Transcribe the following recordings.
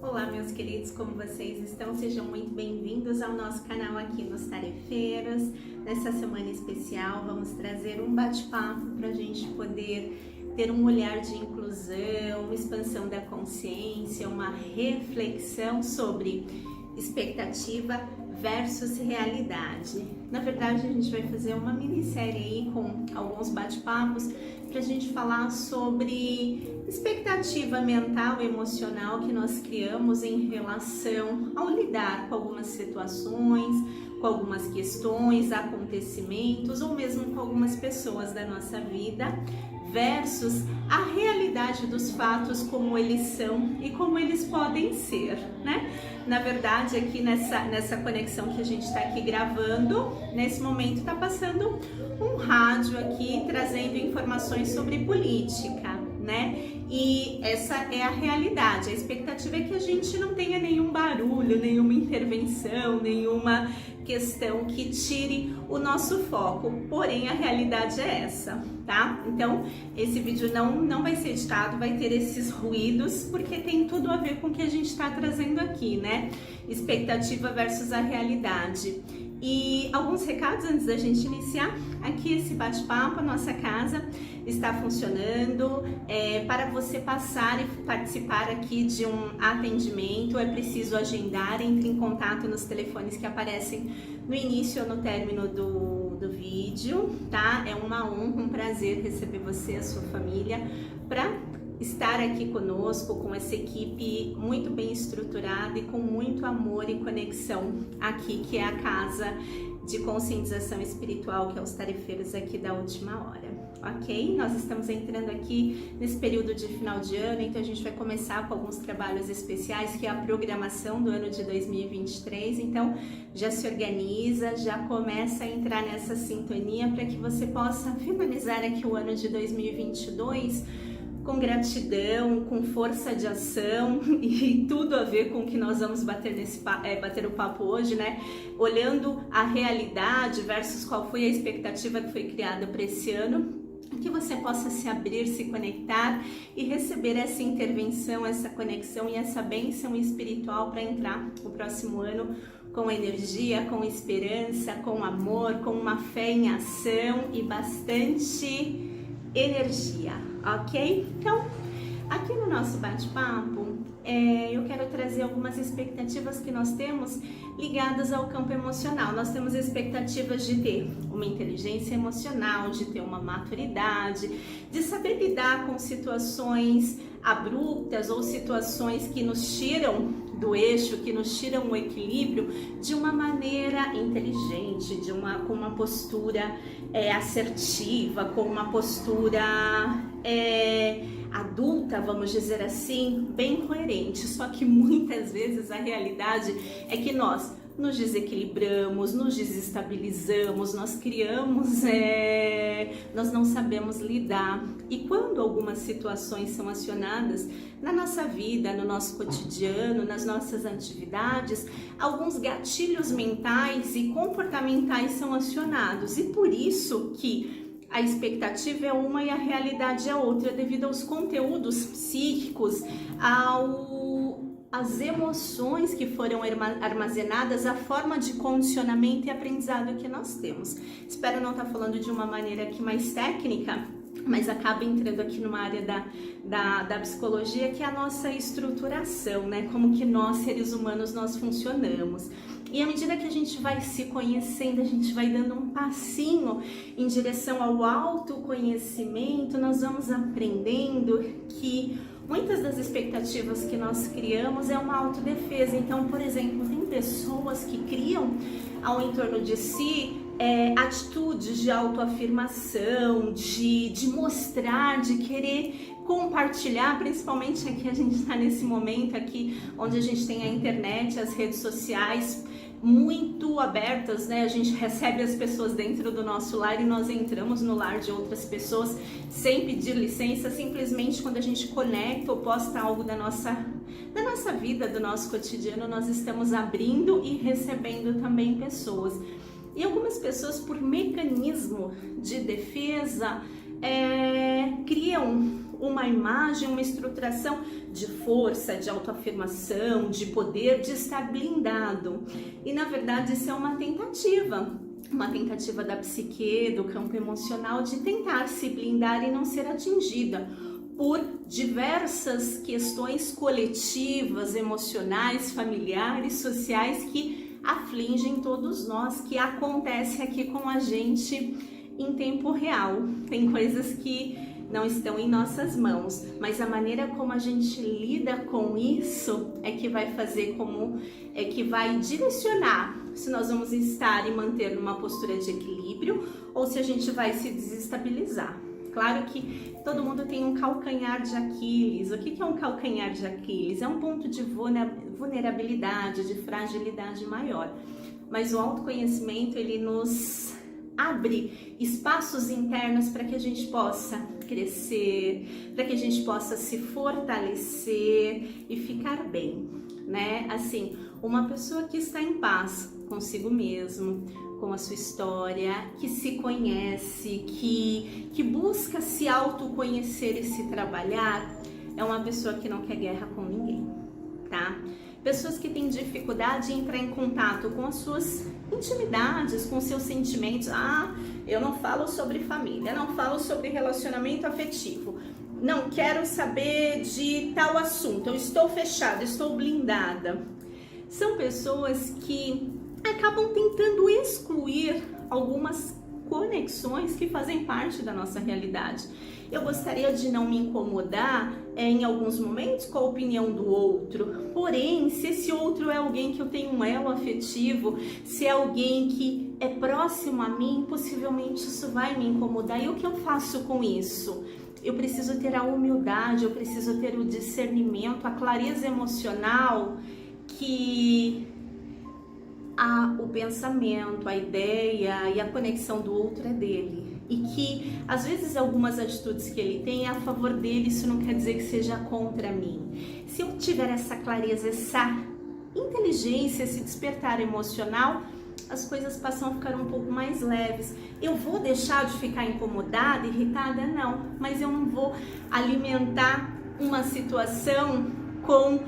Olá, meus queridos, como vocês estão? Sejam muito bem-vindos ao nosso canal aqui nos Tarefeiros. Nessa semana especial, vamos trazer um bate-papo para a gente poder ter um olhar de inclusão, expansão da consciência, uma reflexão sobre expectativa versus realidade. Na verdade, a gente vai fazer uma minissérie aí com alguns bate-papos para a gente falar sobre expectativa mental e emocional que nós criamos em relação ao lidar com algumas situações, com algumas questões, acontecimentos ou mesmo com algumas pessoas da nossa vida, versus a realidade dos fatos como eles são e como eles podem ser, né? Na verdade, aqui nessa conexão que a gente está aqui gravando, nesse momento está passando um rádio aqui trazendo informações sobre política, né? E essa é a realidade. A expectativa é que a gente não tenha nenhum barulho, nenhuma intervenção, nenhuma questão que tire o nosso foco. Porém, a realidade é essa, tá? Então, esse vídeo não vai ser editado, vai ter esses ruídos, porque tem tudo a ver com o que a gente está trazendo aqui, né? Expectativa versus a realidade. E alguns recados antes da gente iniciar. Aqui esse bate-papo, a nossa casa está funcionando. Para você passar e participar aqui de um atendimento, é preciso agendar, entre em contato nos telefones que aparecem no início ou no término do vídeo, tá? É uma honra, um prazer receber você e a sua família para estar aqui conosco, com essa equipe muito bem estruturada e com muito amor e conexão aqui, que é a casa de conscientização espiritual, que é os tarefeiros aqui da última hora, ok? Nós estamos entrando aqui nesse período de final de ano, então a gente vai começar com alguns trabalhos especiais, que é a programação do ano de 2023, então já se organiza, já começa a entrar nessa sintonia para que você possa finalizar aqui o ano de 2022 com gratidão, com força de ação e tudo a ver com o que nós vamos bater o papo hoje, né? Olhando a realidade versus qual foi a expectativa que foi criada para esse ano, que você possa se abrir, se conectar e receber essa intervenção, essa conexão e essa bênção espiritual para entrar o próximo ano com energia, com esperança, com amor, com uma fé em ação e bastante energia, ok? Então, aqui no nosso bate-papo, eu quero trazer algumas expectativas que nós temos ligadas ao campo emocional. Nós temos expectativas de ter uma inteligência emocional, de ter uma maturidade, de saber lidar com situações abruptas ou situações que nos tiram do eixo, que nos tiram o equilíbrio de uma maneira inteligente, com uma postura assertiva, com uma postura adulta, vamos dizer assim, bem coerente. Só que muitas vezes a realidade é que nós nos desequilibramos, nos desestabilizamos, nós criamos, nós não sabemos lidar. E quando algumas situações são acionadas na nossa vida, no nosso cotidiano, nas nossas atividades, alguns gatilhos mentais e comportamentais são acionados. E por isso que a expectativa é uma e a realidade é outra, devido aos conteúdos psíquicos, as emoções que foram armazenadas, a forma de condicionamento e aprendizado que nós temos. Espero não estar falando de uma maneira aqui mais técnica, mas acaba entrando aqui numa área da psicologia, que é a nossa estruturação, né? Como que nós, seres humanos, nós funcionamos. E à medida que a gente vai se conhecendo, a gente vai dando um passinho em direção ao autoconhecimento, nós vamos aprendendo que muitas das expectativas que nós criamos é uma autodefesa. Então, por exemplo, tem pessoas que criam ao entorno de si atitudes de autoafirmação, de mostrar, de querer compartilhar, principalmente aqui a gente está nesse momento aqui onde a gente tem a internet, as redes sociais muito abertas, né? A gente recebe as pessoas dentro do nosso lar e nós entramos no lar de outras pessoas sem pedir licença, simplesmente quando a gente conecta ou posta algo da nossa vida, do nosso cotidiano, nós estamos abrindo e recebendo também pessoas. E algumas pessoas, por mecanismo de defesa, criam uma imagem, uma estruturação de força, de autoafirmação, de poder, de estar blindado. E na verdade isso é uma tentativa da psique, do campo emocional, de tentar se blindar e não ser atingida por diversas questões coletivas, emocionais, familiares, sociais que afligem todos nós, que acontece aqui com a gente em tempo real. Tem coisas que não estão em nossas mãos, mas a maneira como a gente lida com isso é que vai fazer que vai direcionar se nós vamos estar e manter numa postura de equilíbrio ou se a gente vai se desestabilizar. Claro que todo mundo tem um calcanhar de Aquiles. O que é um calcanhar de Aquiles? É um ponto de vulnerabilidade, de fragilidade maior. Mas o autoconhecimento, ele nos abre espaços internos para que a gente possa crescer, para que a gente possa se fortalecer e ficar bem, né? Assim, uma pessoa que está em paz consigo mesmo, com a sua história, que se conhece, que busca se autoconhecer e se trabalhar, é uma pessoa que não quer guerra com ninguém, tá? Pessoas que têm dificuldade em entrar em contato com as suas intimidades, com seus sentimentos. Eu não falo sobre família, não falo sobre relacionamento afetivo, não quero saber de tal assunto, eu estou fechada, estou blindada. São pessoas que acabam tentando excluir algumas conexões que fazem parte da nossa realidade. Eu gostaria de não me incomodar em alguns momentos com a opinião do outro, porém, se esse outro é alguém que eu tenho um elo afetivo, se é alguém que é próximo a mim, possivelmente isso vai me incomodar. E o que eu faço com isso? Eu preciso ter a humildade, eu preciso ter o discernimento, a clareza emocional que o pensamento, a ideia e a conexão do outro é dele. E que, às vezes, algumas atitudes que ele tem é a favor dele, isso não quer dizer que seja contra mim. Se eu tiver essa clareza, essa inteligência, esse despertar emocional, as coisas passam a ficar um pouco mais leves. Eu vou deixar de ficar incomodada, irritada? Não. Mas eu não vou alimentar uma situação com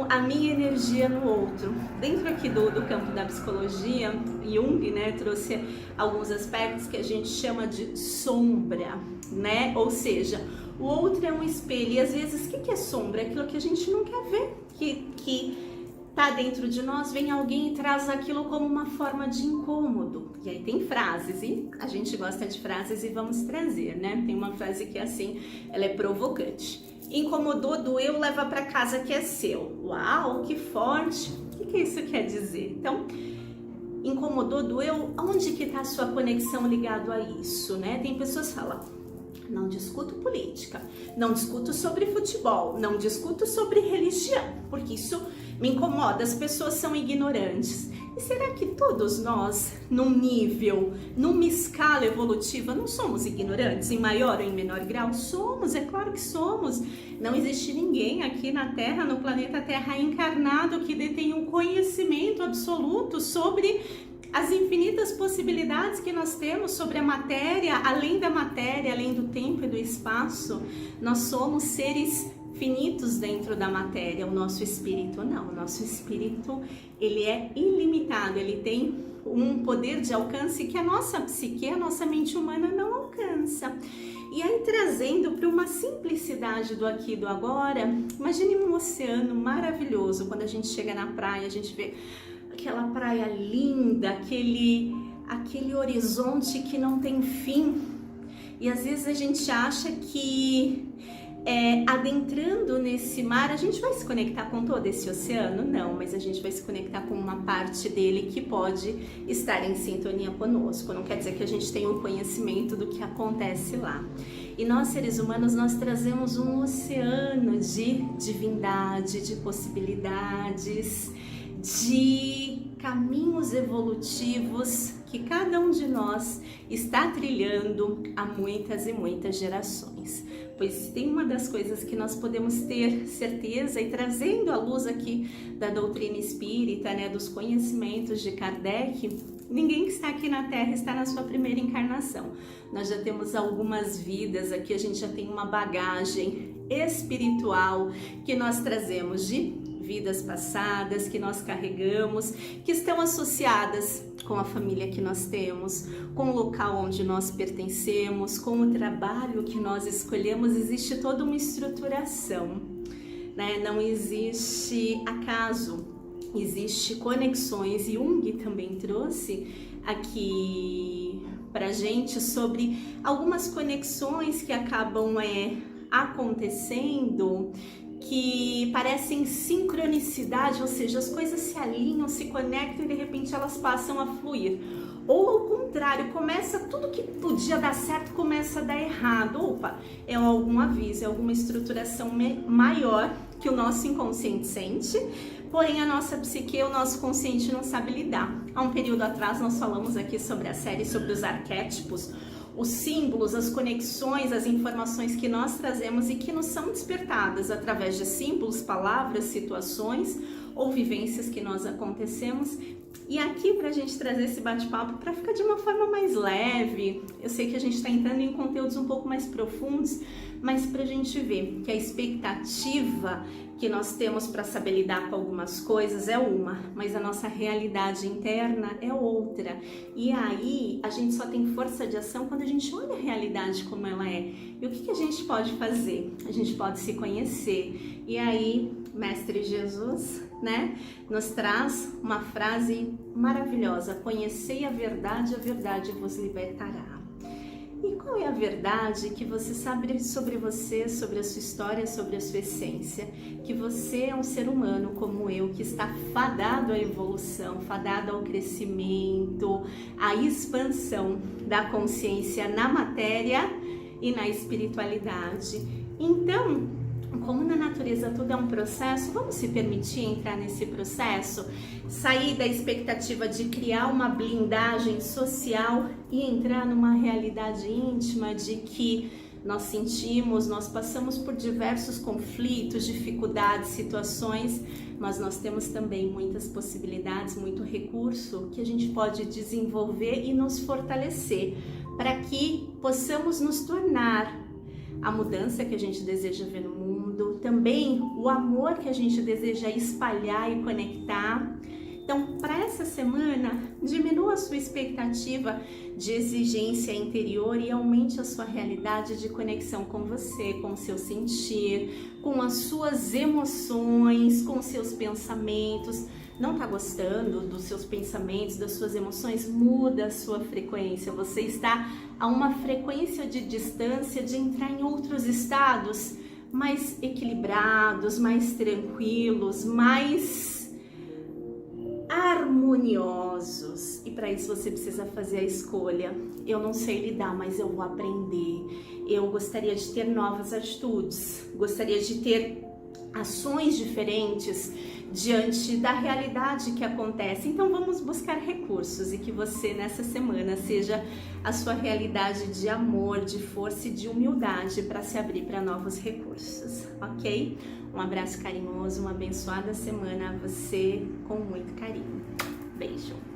a minha energia no outro. Dentro aqui do campo da psicologia, Jung, né, trouxe alguns aspectos que a gente chama de sombra, né? Ou seja, o outro é um espelho. E às vezes, o que é sombra? É aquilo que a gente não quer ver, que tá dentro de nós, vem alguém e traz aquilo como uma forma de incômodo. E aí tem frases, e a gente gosta de frases e vamos trazer, né? Tem uma frase que é assim, ela é provocante. Incomodou, doeu, leva para casa que é seu. Uau, que forte! O que isso quer dizer? Então, incomodou, doeu, onde que está a sua conexão ligado a isso, né? Tem pessoas que falam, não discuto política, não discuto sobre futebol, não discuto sobre religião, porque isso me incomoda, as pessoas são ignorantes. E será que todos nós, num nível, numa escala evolutiva, não somos ignorantes, em maior ou em menor grau? Somos, é claro que somos. Não existe ninguém aqui na Terra, no planeta Terra, encarnado que detenha um conhecimento absoluto sobre as infinitas possibilidades que nós temos sobre a matéria, além do tempo e do espaço. Nós somos seres finitos dentro da matéria. O nosso espírito não, o nosso espírito, ele é ilimitado, ele tem um poder de alcance que a nossa psique, a nossa mente humana não alcança. E aí, trazendo para uma simplicidade do aqui e do agora, imagine um oceano maravilhoso. Quando a gente chega na praia, a gente vê aquela praia linda, aquele horizonte que não tem fim. E às vezes a gente acha que adentrando nesse mar, a gente vai se conectar com todo esse oceano? Não, mas a gente vai se conectar com uma parte dele que pode estar em sintonia conosco. Não quer dizer que a gente tenha um conhecimento do que acontece lá. E nós, seres humanos, nós trazemos um oceano de divindade, de possibilidades, de caminhos evolutivos que cada um de nós está trilhando há muitas e muitas gerações. Pois tem uma das coisas que nós podemos ter certeza, e trazendo à luz aqui da doutrina espírita, né, dos conhecimentos de Kardec, ninguém que está aqui na Terra está na sua primeira encarnação. Nós já temos algumas vidas aqui, a gente já tem uma bagagem espiritual que nós trazemos de vidas passadas, que nós carregamos, que estão associadas com a família que nós temos, com o local onde nós pertencemos, com o trabalho que nós escolhemos. Existe toda uma estruturação, né? Não existe acaso, existe conexões. E Jung também trouxe aqui pra gente sobre algumas conexões que acabam acontecendo, que parecem sincronicidade, ou seja, as coisas se alinham, se conectam e de repente elas passam a fluir. Ou ao contrário, começa tudo que podia dar certo, começa a dar errado. Opa, é algum aviso, é alguma estruturação maior que o nosso inconsciente sente, porém a nossa psique, o nosso consciente não sabe lidar. Há um período atrás nós falamos aqui sobre a série sobre os arquétipos, os símbolos, as conexões, as informações que nós trazemos e que nos são despertadas através de símbolos, palavras, situações ou vivências que nós acontecemos. E aqui para a gente trazer esse bate-papo para ficar de uma forma mais leve, eu sei que a gente está entrando em conteúdos um pouco mais profundos, mas para a gente ver que a expectativa que nós temos para saber lidar com algumas coisas é uma, mas a nossa realidade interna é outra. E aí a gente só tem força de ação quando a gente olha a realidade como ela é. E o que a gente pode fazer? A gente pode se conhecer. E aí, Mestre Jesus, né, nos traz uma frase maravilhosa: conhecei a verdade vos libertará. E qual é a verdade que você sabe sobre você, sobre a sua história, sobre a sua essência? Que você é um ser humano como eu, que está fadado à evolução, fadado ao crescimento, à expansão da consciência na matéria e na espiritualidade. Então, como na natureza tudo é um processo, vamos se permitir entrar nesse processo, sair da expectativa de criar uma blindagem social e entrar numa realidade íntima de que nós sentimos, nós passamos por diversos conflitos, dificuldades, situações, mas nós temos também muitas possibilidades, muito recurso que a gente pode desenvolver e nos fortalecer para que possamos nos tornar a mudança que a gente deseja ver no mundo, também o amor que a gente deseja espalhar e conectar. Então, para essa semana, diminua a sua expectativa de exigência interior e aumente a sua realidade de conexão com você, com o seu sentir, com as suas emoções, com os seus pensamentos. Não está gostando dos seus pensamentos, das suas emoções? Muda a sua frequência. Você está a uma frequência de distância de entrar em outros estados mais equilibrados, mais tranquilos, mais harmoniosos. E para isso você precisa fazer a escolha. Eu não sei lidar, mas eu vou aprender. Eu gostaria de ter novas atitudes, gostaria de ter ações diferentes diante da realidade que acontece. Então vamos buscar recursos e que você nessa semana seja a sua realidade de amor, de força e de humildade para se abrir para novos recursos, ok? Um abraço carinhoso, uma abençoada semana a você com muito carinho. Beijo!